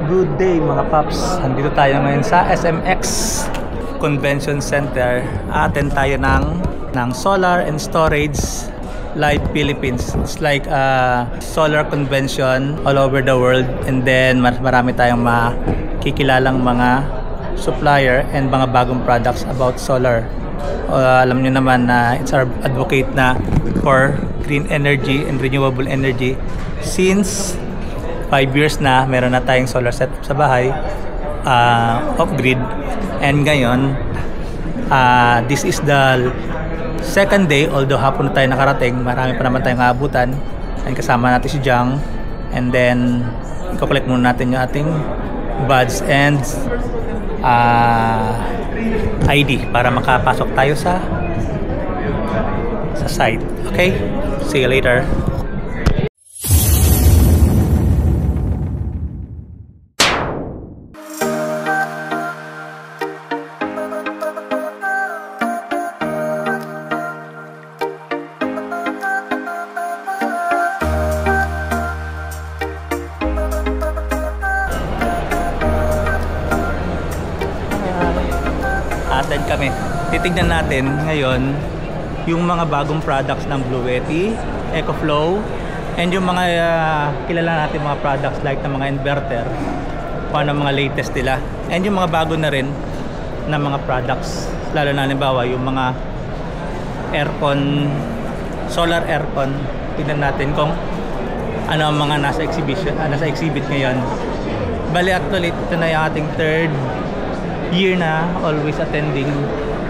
Good day mga paps. Nandito tayo ngayon sa SMX Convention Center. Attend tayo ng Solar and Storage Live Philippines. It's like a solar convention all over the world, and then marami tayong makikilalang mga supplier and mga bagong products about solar. Alam nyo naman na it's our advocate na for green energy and renewable energy. Since 5 years na meron na tayong solar setup sa bahay, off-grid, and ngayon this is the second day, although hapon na tayo nakarating, marami pa naman tayong aabutan, and kasama natin si Jang, and then i-collect muna natin yung ating badge and ID para makapasok tayo sa site. Okay, see you later. Attend kami. Titignan natin ngayon yung mga bagong products ng Bluetti, EcoFlow, and yung mga kilala natin mga products like ng mga inverter, kung ano mga latest nila, and yung mga bago na rin na mga products, lalo na halimbawa yung mga aircon, solar aircon. Tignan natin kung ano ang mga nasa exhibit ngayon. Bali actually ito na yung ating third year na always attending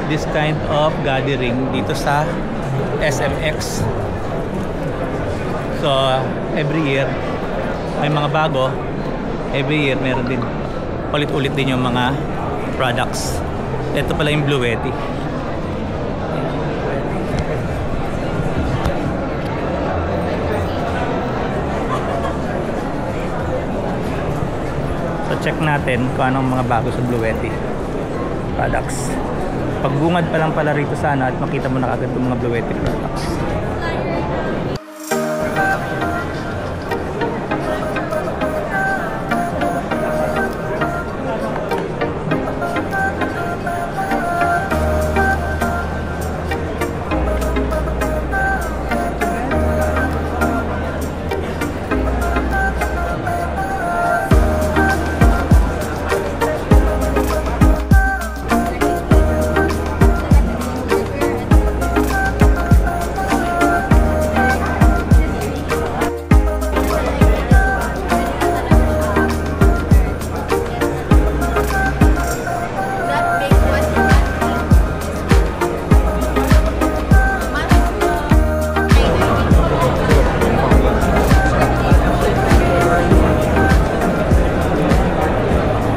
this kind of gathering dito sa SMX. So every year may mga bago, every year meron din ulit-ulit din yung mga products. Ito pala yung Bluetti. So check natin kung anong mga bago sa Bluetti products. Pagbungad pa lang pala rito sana at makita mo na agad yung mga Bluetti products.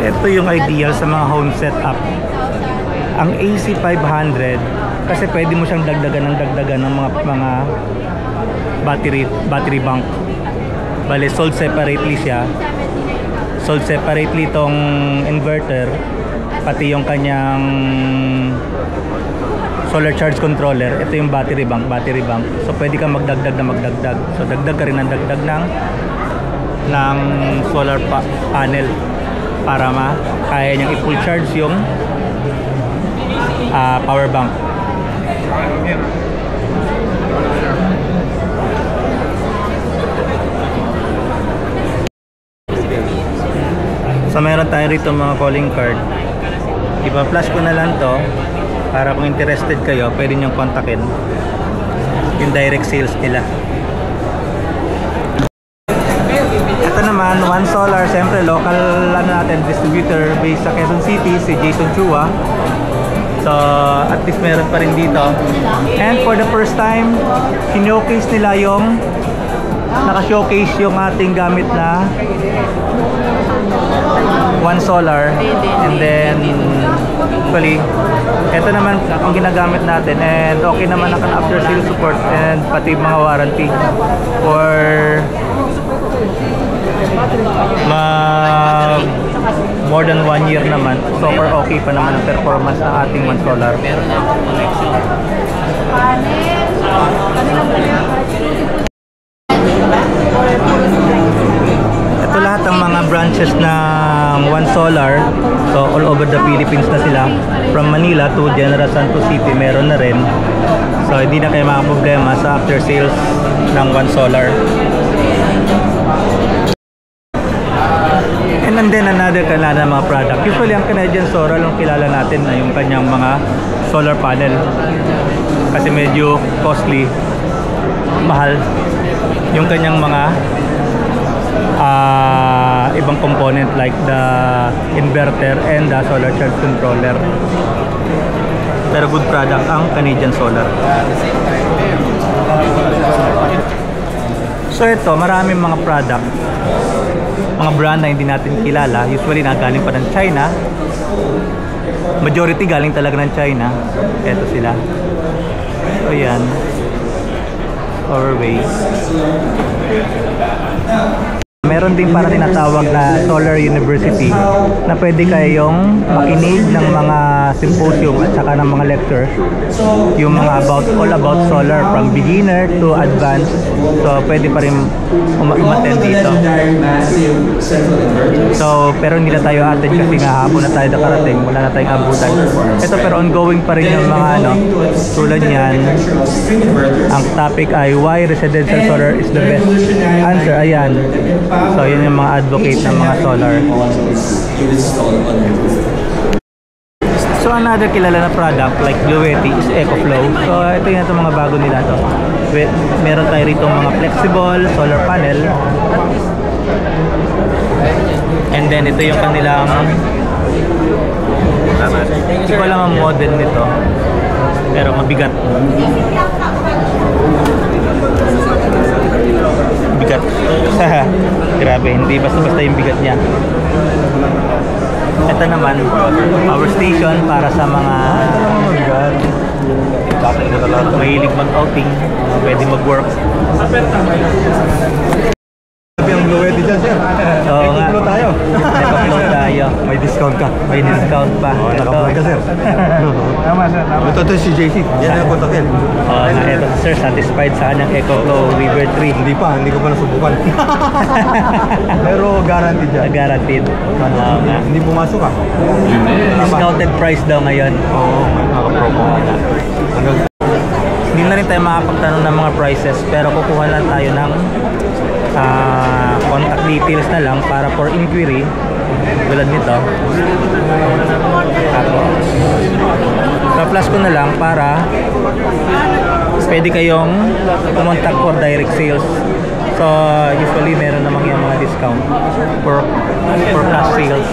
Ito yung ideal sa mga home setup. Ang AC500 kasi pwede mo siyang dagdagan ng mga battery bank. Bale, sold separately siya. Sold separately itong inverter, pati yung kanyang solar charge controller. Ito yung battery bank. So pwede kang magdagdag. So dagdag ka rin ng dagdag ng solar panel para kaya niyang i-full charge yung power bank. So meron tayo rito mga calling card. Ipa-flash ko na lang to para kung interested kayo, pwede niyong kontakin yung direct sales nila. Ito naman, One Solar, siyempre local natin, distributor based sa Quezon City, si Jason Chua. So at least meron pa rin dito. And for the first time, sinowcase nila yung naka-showcase yung ating gamit na One Solar. And then actually, ito naman ang ginagamit natin, and okay naman ang after sales support and pati mga warranty for more than 1 year naman. So far okay pa naman ang performance ng ating One Solar. Ito lahat ang mga branches na ng One Solar. So all over the Philippines na sila. From Manila to General Santos City meron na rin. So hindi na kayo makaproblema sa after sales ng One Solar. And then another Canadian mga product. Usually ang Canadian Solar ang kilala natin na yung kanyang mga solar panel. Kasi medyo costly, mahal yung kanyang mga ibang component like the inverter and the solar charge controller. Pero good product ang Canadian Solar. So ito, maraming mga product, mga brand na hindi natin kilala. Usually nagaling pa ng China. Majority galing talaga ng China. Ito sila. So yan, Huawei. Meron din para tinatawag na Solar University na pwede kayong makinig ng mga symposium at saka ng mga lectures, yung mga all about solar from beginner to advanced. So pwede pa rin umattend dito. So pero hindi na tayo attend kasi nga hapon na tayo nakarating, wala na tayong abutan. Ito pero ongoing pa rin yung mga tulad niyan. Ang topic ay why residential solar is the best answer. Ayan. So yun yung mga advocate ng mga solar. So another kilala na product like Bluetti is EcoFlow. So ito yung mga bago nila to. Meron tayo rito mga flexible solar panel. And then ito yung kanilang, hindi ko alam ang model nito, pero mabigat. Bigat. Grabe, hindi basta-basta yung bigat niya. Ito naman, power station para sa mga mahilig mag-outing, pwede mag-work. Yung Bluetti dyan, sir. Oo nga. Eco-flow tayo. Eco-flow tayo. May discount ka. May discount pa. Naka-apply ka, sir. Tama sir, tama. Ito si JC. Yan ang kontakin. Oo nga, ito sir, satisfied sa kanyang EcoFlow River 3. Hindi ko pa nasubukan. Pero guaranteed dyan. Guaranteed. Oo nga. Hindi pumasok ka. Discounted price daw ngayon. Oo, naka-promo. Hindi na rin tayo makapagtanong ng mga prices, pero kukuha lang tayo ng contact details na lang para for inquiry tulad nito. Tapos ko na lang para pwede kayong kumontak for direct sales. So usually meron namang yung mga discount for flash sales.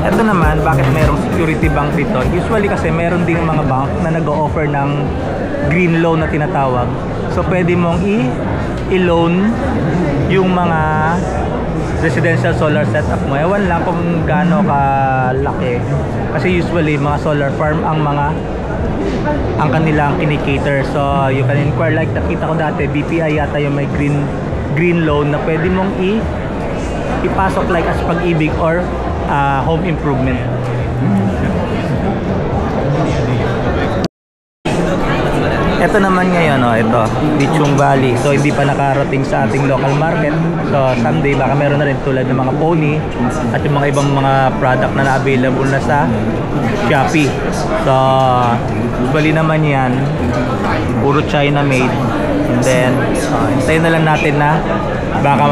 Ito naman, bakit merong security bank dito? Usually kasi meron ding mga bank na nag-o-offer ng green loan na tinatawag. So pwede mong i-loan yung mga residential solar setup mo. Ewan lang kung gaano kalaki. Kasi usually mga solar farm ang kanilang kinikater. So you can inquire, like nakita ko dati, BPI yata yung may green loan na pwede mong ipasok like as Pag-ibig or home improvement. Ito naman ngayon, ito, Lichung Valley. So hindi pa nakarating sa ating local market. So someday baka meron na rin tulad ng mga pony at yung mga ibang mga product na na-available na sa Shopee. So bali naman yan, puro China made. And then hintayin na lang natin na baka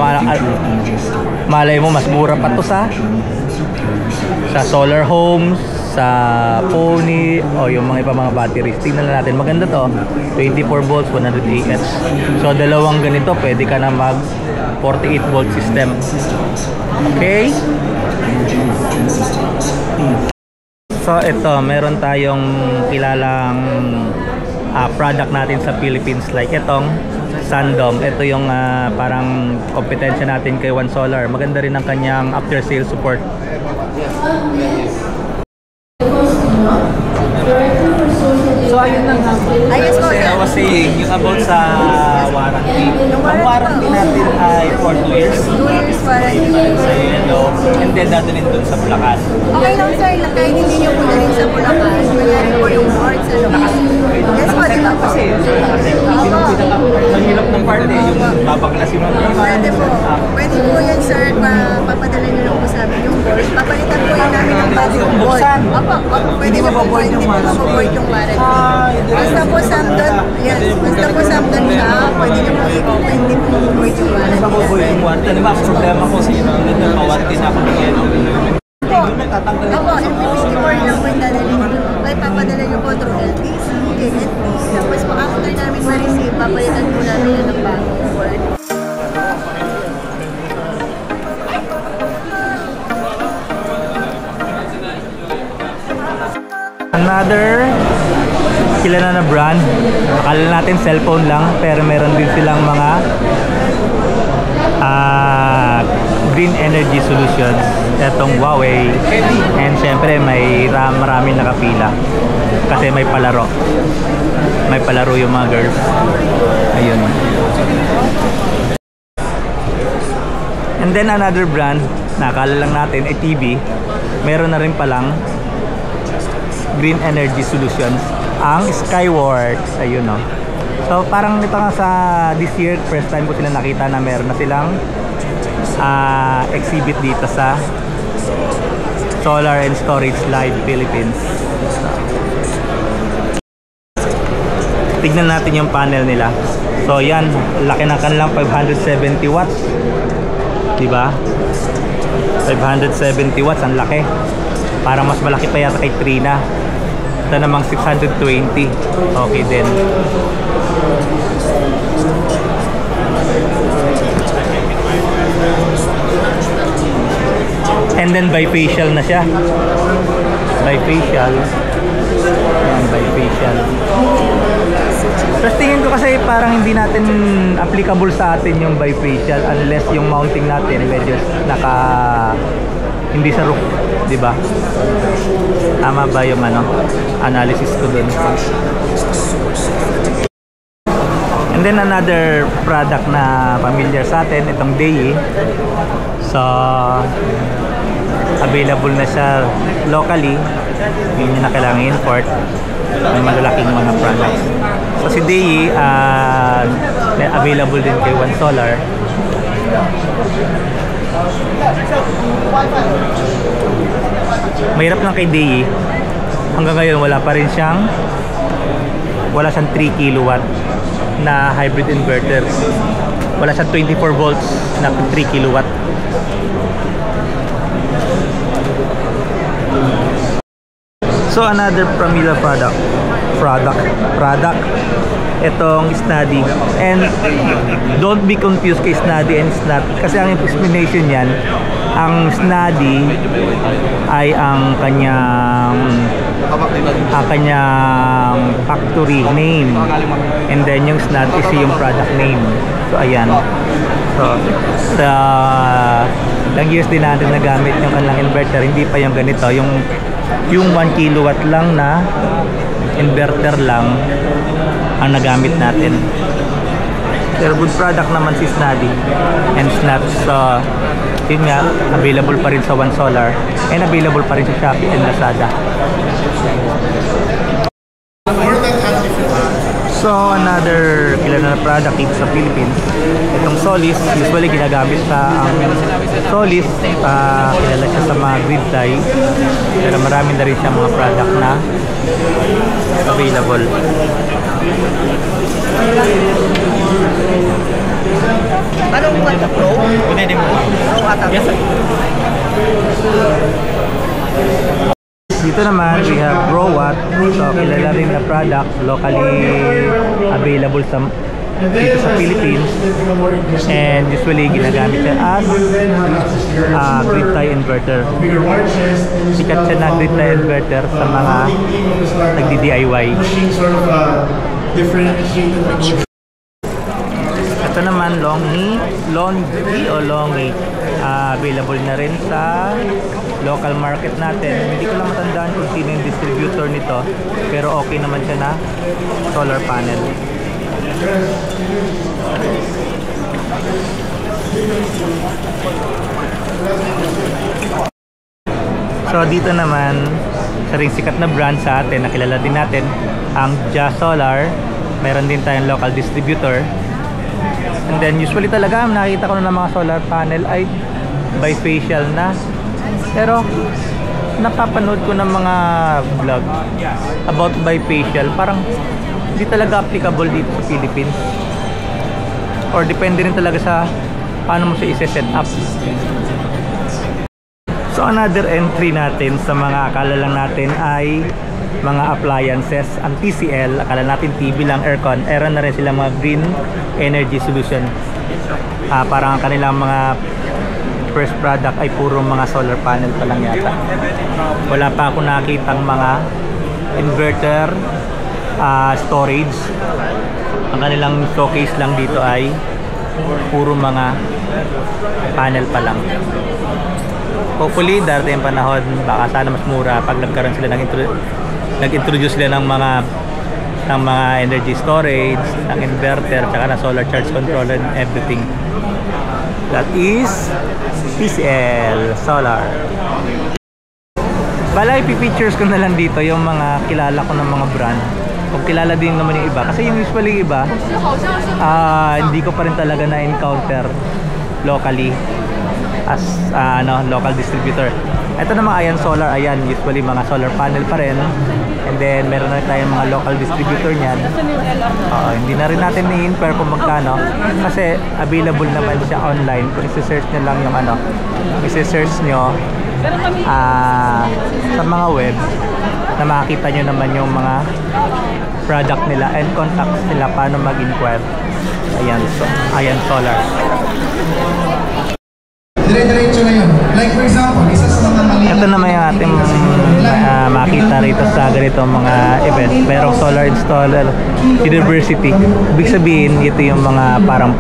malay mo mas mura pa to sa solar homes, sa pony o yung mga ibang mga batteries. Tingnan na natin, maganda to, 24 volts 100 Ah. So dalawang ganito pwede ka na mag 48 volt system. Okay, So ito, meron tayong kilalang product natin sa Philippines, like itong Sandom. Ito yung parang kompetensya natin kay One Solar. Maganda rin ang kanyang after sales support. So ayun lang ha. Ayos po, I was saying, yung about sa warranty. Ang warranty natin ay for 2 years. 2 years warranty. Sa yellow, and then dadalhin dun sa Bulacan. Okay lang sir, kahit hindi nyo po na rin sa Bulacan, nangyari po yung board sa loob. Yes po, di ba po? Kasi mahirap ng part eh, yung babaklasin mo. Pwede po. Pwede po yan sir, papadala nyo lang po sa amin yung board. Papalitan po yan namin ng bagong board. Opo, pwede mo po, hindi po maboboard yung warranty. Basta po Samdon, yes, basta po Samdon siya, pwede nyo po i-open, hindi po maboboard yung warranty. Sa maboboard yung warranty. Ano ba, problema ko sa inyo, nagpawarranty na ako ng yellow. Opo, MP54 lang po yung dadalhin nyo. Kaya papadala nyo po through LTC, KNP. Tapos po after namin ma-receive, papalitan po namin yan ng bagong board. Another kilala na brand. Akala natin cellphone lang, pero meron din silang mga green energy solutions. Itong Huawei, and syempre may maraming nakapila kasi may palaro yung mga girls. Ayun. And then another brand na akala lang natin ay TV, meron na rin palang green energy solutions, ang Skyworks. Ayun, no. So parang ito nga sa this year, first time ko sila nakita na meron na silang exhibit dito sa Solar and Storage Live Philippines. Tignan natin yung panel nila. So yan, laki ng kanilang 570 watts, diba? 570 watts, ang laki. Parang mas malaki pa yata kay Trina. Ito namang 620. Okay din. And then bifacial na siya. Bifacial. Ayan, bifacial. Tapos tingin ko kasi parang hindi natin applicable sa atin yung bifacial unless yung mounting natin medyo hindi sa roof, di ba? Tama ba yung analysis ko dun? And then another product na familiar sa atin, itong Dei. So available na siya locally, hindi na kailangan import. May malalaking mga products. So si Dei available din kay One Solar. Mahirap lang kay Dei, hanggang ngayon wala siyang 3 kilowatt na hybrid inverter. Wala siyang 24 volts na 3 kilowatt. So another Pramila product itong Snadi. And don't be confused kay Snadi and Snap, kasi ang explanation yan, ang Snadi ay ang kanyang factory name, and then yung Snap is yung product name. So ayan. So sa lang years din natin nagamit yung kanilang inverter, hindi pa yung ganito, yung 1 kilowatt lang na inverter lang ang nagamit natin. Pero good product naman si Snadi and Snap. So yun nga, available pa rin sa One Solar and available pa rin sa Shopee and Lazada. So another kilala na product dito sa Philippines, itong Solis. Usually ginagamit sa Solis, kilala siya sa mga grid tie, pero marami na rin siya mga product na available. Anong buwan na Pro? Pwede mo. Yes, sir. Dito naman, we have ProWatt. So, kilala rin na product, locally available sa dito sa Philippines, and usually ginagamit siya as grid tie inverter. Sikat siya na grid tie inverter sa mga nagdi-DIY. Ito naman Longi available na rin sa local market natin. Hindi ko lang matandaan kung sino yung distributor nito, pero okay naman siya na solar panel. So dito naman, isa ring sikat na brand sa atin, nakilala din natin, ang Just Solar. Meron din tayong local distributor. And then usually talaga nakita ko na ng mga solar panel ay bifacial na. Pero napapanood ko ng mga vlog about bifacial, parang hindi talaga applicable dito sa Philippines. Or depende rin talaga sa paano mo siya i-set up. So another entry natin sa mga akala lang natin ay mga appliances, ang TCL, akala natin TV lang, aircon, meron na rin sila mga green energy solution. Parang ang kanilang mga first product ay puro mga solar panel pa lang yata. Wala pa ako nakitang mga inverter, storage. Ang kanilang showcase lang dito ay puro mga panel pa lang. Hopefully darating ang panahon, baka sana mas mura pag nagkaroon sila nag-introduce sila ng mga energy storage, ng inverter, tsaka na solar charge control and everything. That is TCL Solar. Bala, ipipictures ko na lang dito yung mga kilala ko ng mga brand. Kung kilala din naman yung iba, kasi yung usually iba hindi ko pa rin talaga na-encounter locally as local distributor. Ito naman Ayan Solar, ayan, usually mga solar panel pa rin. And then meron na tayong mga local distributor niyan. Hindi na rin natin i-inquire kung magkano kasi available naman siya online. Kung i-search nyo lang yung i-search nyo sa mga web, na makikita nyo naman yung mga product nila and contacts nila paano mag-inquire. Ayan, so Ayan Solar. Dire-diretso na yun. Like for example, isa sa mga mali. Ito naman yung ating makita rito sa ganito mga event. Merong solar installer university. Ibig sabihin, ito yung mga parang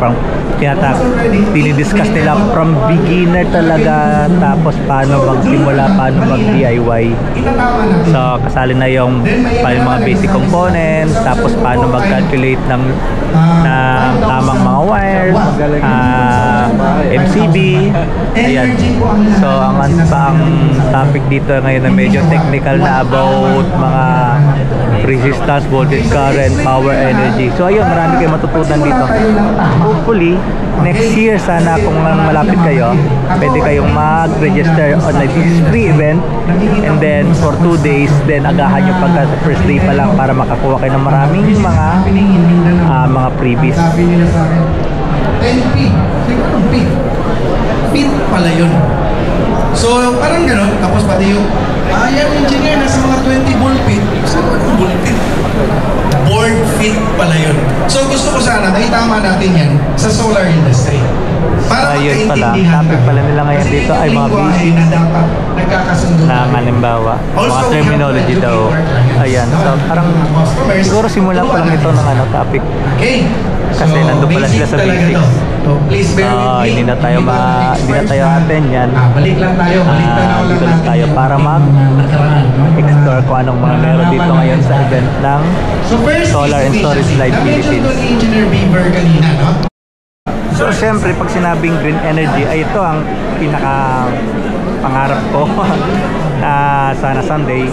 dinidiscuss nila from beginner talaga, tapos paano magsimula, paano mag-DIY. So kasali na yung mga basic components, tapos paano mag-calculate ng tamang mga wires, MCB. Ayan. So ang topic dito ngayon na medyo technical na about mga resistance, voltage, current, power, energy. So ayun, marami kayong matutunan dito. Hopefully next year sana kung malapit kayo, pwede kayong mag-register on this free event, and then for 2 days, then agahan nyo pagka sa first day pa lang para makakuha kayo ng maraming mga freebies. Sabi nila sa akin, 10 feet. Siguro feet. Feet pala yun. So parang gano'n, tapos pati yung yan engineer, nasa mga 20 ball feet. So anong ball feet? Board feet pala yun. So gusto ko sana na itama natin yan sa solar industry. Para yun pala, topic pala nila ngayon dito ay mga basic na halimbawa, mga terminology daw. Ayan, so parang siguro simulan pa lang ito ng topic. Kasi nandun pala sila sa basics. Hindi na tayo attend yan. Balik lang tayo. Dito lang tayo para mag-explore kung anong mga meron dito ngayon sa event ng Solar and Storage Live Philippines. So syempre pag sinabing green energy ay ito ang pinaka pangarap ko sana someday,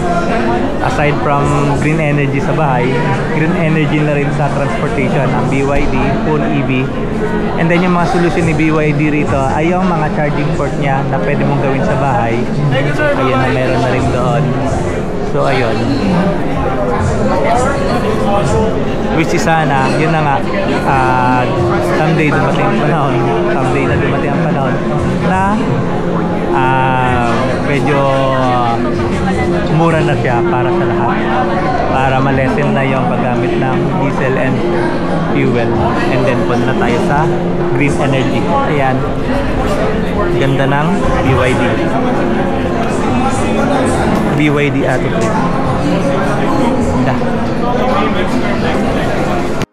aside from green energy sa bahay, green energy na rin sa transportation, ang BYD, full EV. And then yung mga solution ni BYD rito ay yung mga charging port niya na pwede mong gawin sa bahay. Ayan na, meron na rin doon. So ayun, which is sana, yun na nga, someday dumating ang panahon, na medyo mura na siya para sa lahat. Para malesen na yung paggamit ng diesel and fuel. And then punta na tayo sa green energy. Ayan. Ganda ng BYD. BYD Attitude. Ganda.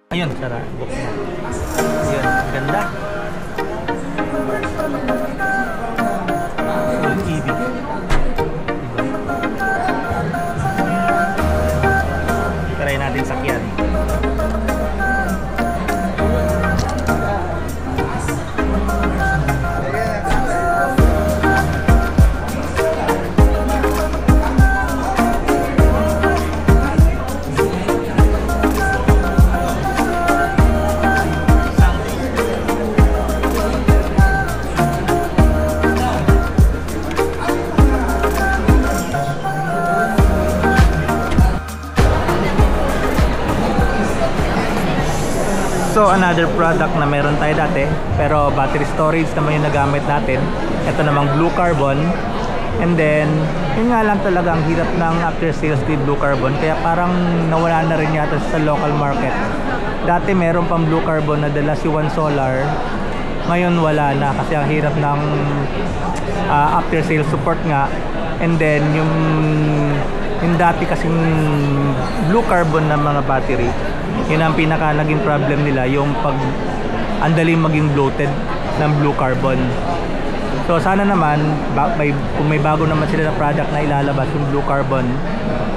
Ayun, sarap. Book na. Ayun, ganda. EV. Try natin sakyan. So another product na meron tayo dati, pero battery storage naman yung nagamit natin. Ito namang blue carbon. And then yun nga lang talaga ang hirap ng after sales with blue carbon, kaya parang nawala na rin yata sa local market. Dati meron pang blue carbon na dala si One Solar, ngayon wala na kasi ang hirap ng after sales support nga. And then yung dati kasing blue carbon na mga battery, yun ang pinaka naging problem nila, yung pag andaling maging bloated ng blue carbon. So sana naman kung may bago naman sila na product na ilalabas yung blue carbon,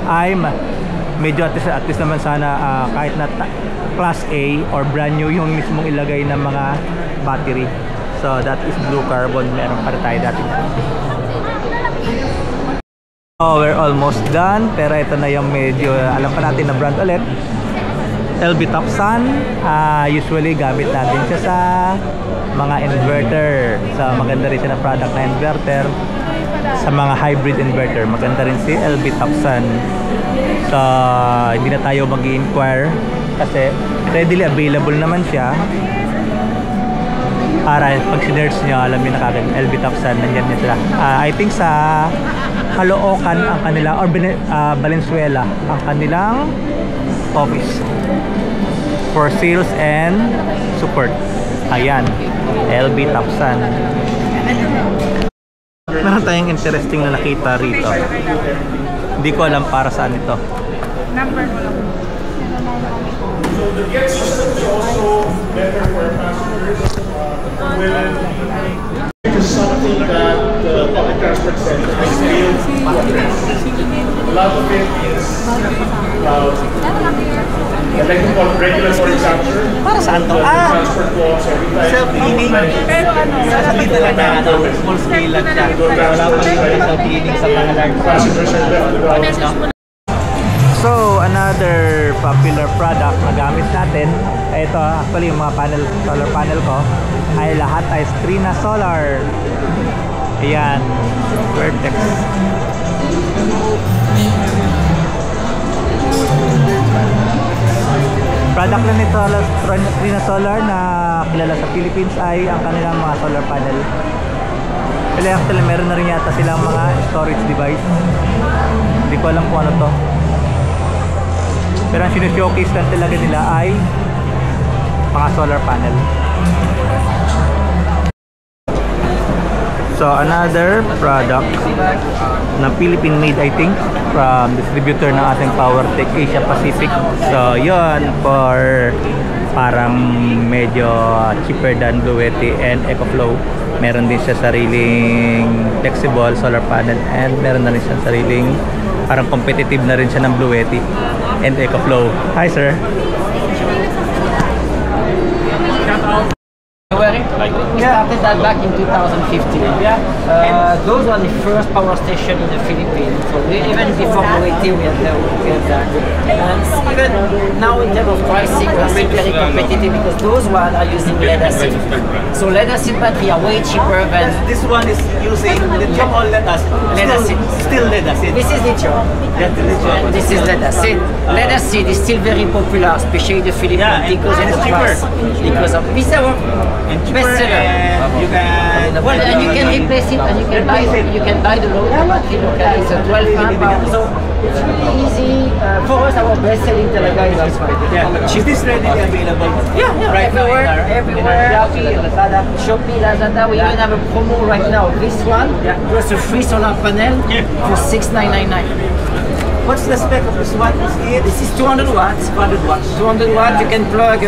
ay medyo at least naman sana kahit na class A or brand new yung mismong ilagay ng mga battery. So that is blue carbon, meron pa tayo dati. Oh, we're almost done, pero ito na yung medyo alam pa natin na brand ulit. LB Topsun. Usually gamit natin siya sa mga inverter. So maganda rin siya na product na inverter. Sa mga hybrid inverter, maganda rin si LB Topsun. So hindi na tayo mag-i-inquire kasi readily available naman siya. Para pag sinerge nyo, alam nyo na kagad LB Topsun, nandiyan niya sila. I think sa Caloocan ang kanila, or Valenzuela ang kanilang office for sales and support. Ayan, LB Topsun. Meron tayong interesting na nakita rito. Hindi ko alam para saan ito. Number mo lang. The gear system is also better for passengers. It is something that the public transport sector has failed to address. A lot of it is the technical regulatory capture. Para saan to? Transport laws every time. Self-cleaning. Pero ano? Sasabihin na lang na full scale lang siya. Wala pa siya self-cleaning sa mga large. Passengers are left without. So another popular product na gamit natin, ito actually yung mga solar panel ko ay lahat ay Trina Solar. Ayan, Vertex. Product lang nito Trina Solar na kilala sa Philippines ay ang kanilang mga solar panel. Pero actually meron na rin yata silang mga storage device. Hindi ko alam kung ano to. Pero ang sinishowcase lang talaga nila ay mga solar panel. So another product na Philippine made, I think, from distributor ng ating PowerTech Asia Pacific. So yun, for parang medyo cheaper than Bluetti and EcoFlow. Meron din siya sariling flexible solar panel, and meron na rin siya sariling parang competitive na rin siya ng Bluetti and EcoFlow. Hi sir. We started that back in 2015. Those were the first power station in the Philippines. So even before Bluetti, we had that. And even now in terms of pricing, we are still very competitive because those ones are using lead acid. So lead acid battery are way cheaper than... This one is using lithium or lead acid? Lead acid. Still lead acid. This is lithium. And this is lead acid. Lead acid is still very popular, especially in the Philippines, because of the price. Because of this, our bestseller. you can Well, and you can replace it, and you can buy the local battery locally. It's a 12 amp hour, so it's really easy. For us, our best-selling Teleca is this one. Yeah. Is this readily available? Yeah, Right now everywhere. Shopee, Lazada. Shopee, Lazada. We even have a promo right now. This one, plus a free solar panel for $6,999. What's the spec of this one? This is 200 watts. 200 watts. 200 watts. You can plug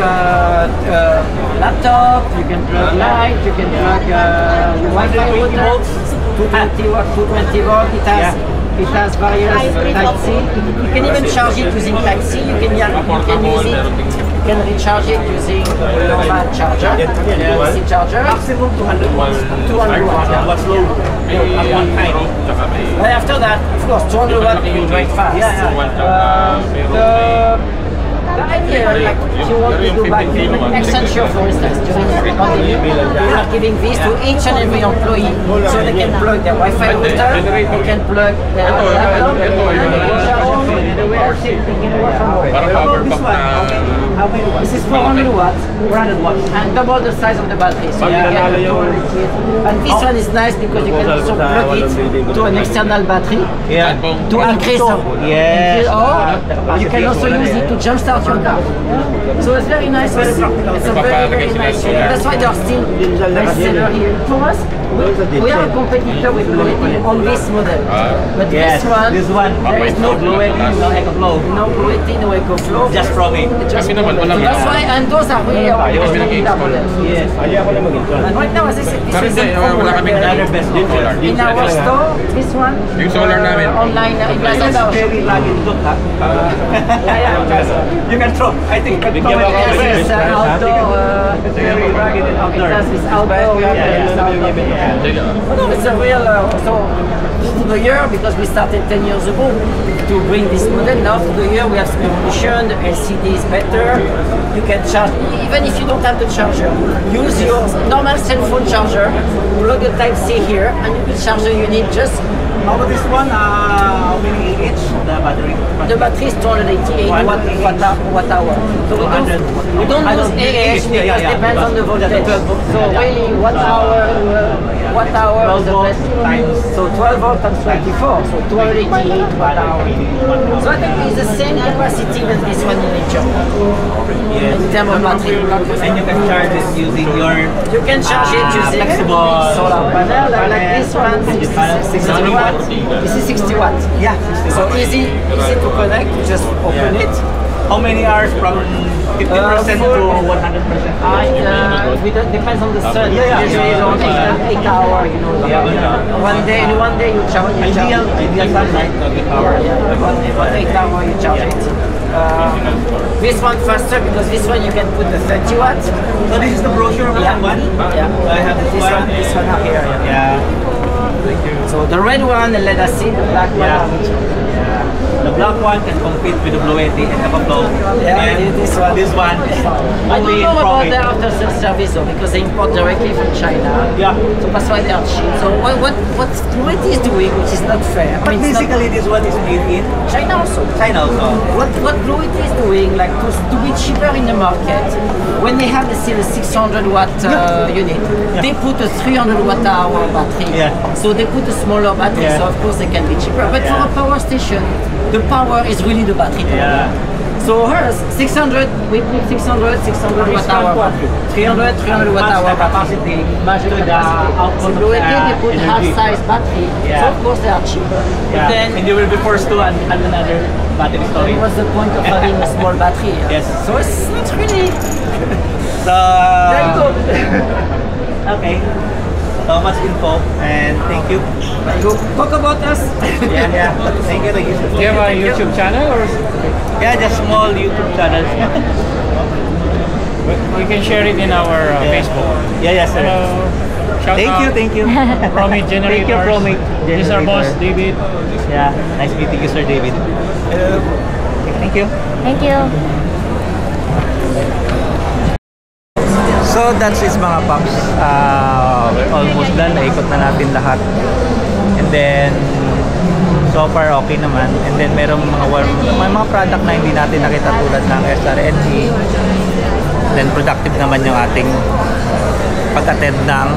laptop. You can plug light. You can plug Wi-Fi router. 220 watt. 220 volt. It has various Type-C. You can even charge it using Type-C. You can use it. You can recharge it using normal charger, AC charger. Maximum 200 watts. 200 watts. What's low? At one time. But after that, of course, 200 watts will drain fast. The idea, like, if you want to do back Accenture, for instance, during the pandemic, we are giving this to each and every employee, so they can plug their Wi-Fi router, they can plug their laptop, and they can charge anywhere, they can work from home. This is 400 watts, 400 watts, and double the size of the battery, so you get 200. And this one is nice because you can also plug it to an external battery to increase or you can also use it to jumpstart your car. So it's very nice. It's a very nice. That's why they are still bestseller here. For us, we are a competitor with Bluetooth on this model. But this one, there is no Bluetooth, no EcoFlow. No Bluetooth, no EcoFlow. Just from it. That's why, and those are really our best models. Yes. And right now, as I said, this is Another best solar. in our store, this one, online, in Lazada. Very rugged look, you can throw. I think you can throw it. Yes, outdoor. Very rugged and outdoor. It has this outdoor. No, it's a real. So through the year, because we started 10 years ago to bring this model. Now through the year, we have evolution. The LCD is better. You can charge even if you don't have the charger. Use your normal cell phone charger. Plug a Type-C here, and you can charge the unit just. How about this one? How many each the battery? The battery is 288 watt hour. So we don't use AH because it depends on the voltage. So really watt hour is the best times. So 12 volt times 24, so 288 watt hour. So I think it's the same capacity as this one in nature. In terms of battery. And you can charge it using your. You can charge it using flexible solar panel like this one, 60 watts. This is 60 watts. Yeah. So easy to connect. You just open it. How many hours from 50% to 100%? It depends on the sun. Usually it's on 8 hours. You know. One day you charge. Ideal sunlight. 8 hours. About 8 hours you charge it. This one faster because this one you can put the 30 watts. So this is the brochure of that one? Yeah. I have This one up here. Yeah. So the red one, the lead acid, the black one. The black one can compete with the Bluetooth and the EcoFlow. And this one. I don't know about the after sales service though, because they import directly from China. Yeah. So that's why they are cheap. So what Bluetooth is doing, which is not fair. But basically this one is made in China also. What Bluetooth is doing, like to be cheaper in the market, when they have still a 600 watt unit, they put a 300 watt hour battery. So they put a smaller battery, so of course they can be cheaper. But for a power station, the power is really the battery. So hers, 600, we put 600 watt hour battery. 300 watt hour capacity. Match the capacity. They put half-size battery, so of course they are cheaper. But then, and you will be forced to add another battery storage. What's the point of having a small battery? Yes. So it's not really. So There you go. Okay. So much info and thank you. Talk about us. Yeah. Thank you. Do you have a YouTube channel or? Yeah, just small YouTube channel. We can share it in our Facebook. Yes, sir. Shout out. Thank you. Promit Generators. Thank you, Promit. This is our boss, David. Yeah, nice meeting you, Sir David. Thank you. Thank you. So that's it mga paps. We're almost done. Naikot na natin lahat. And then so far okay naman. And then may mga product na hindi natin nakita tulad ng SRNE. Then productive naman yung ating pag-attend ng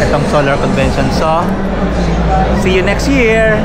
itong solar convention. So, see you next year!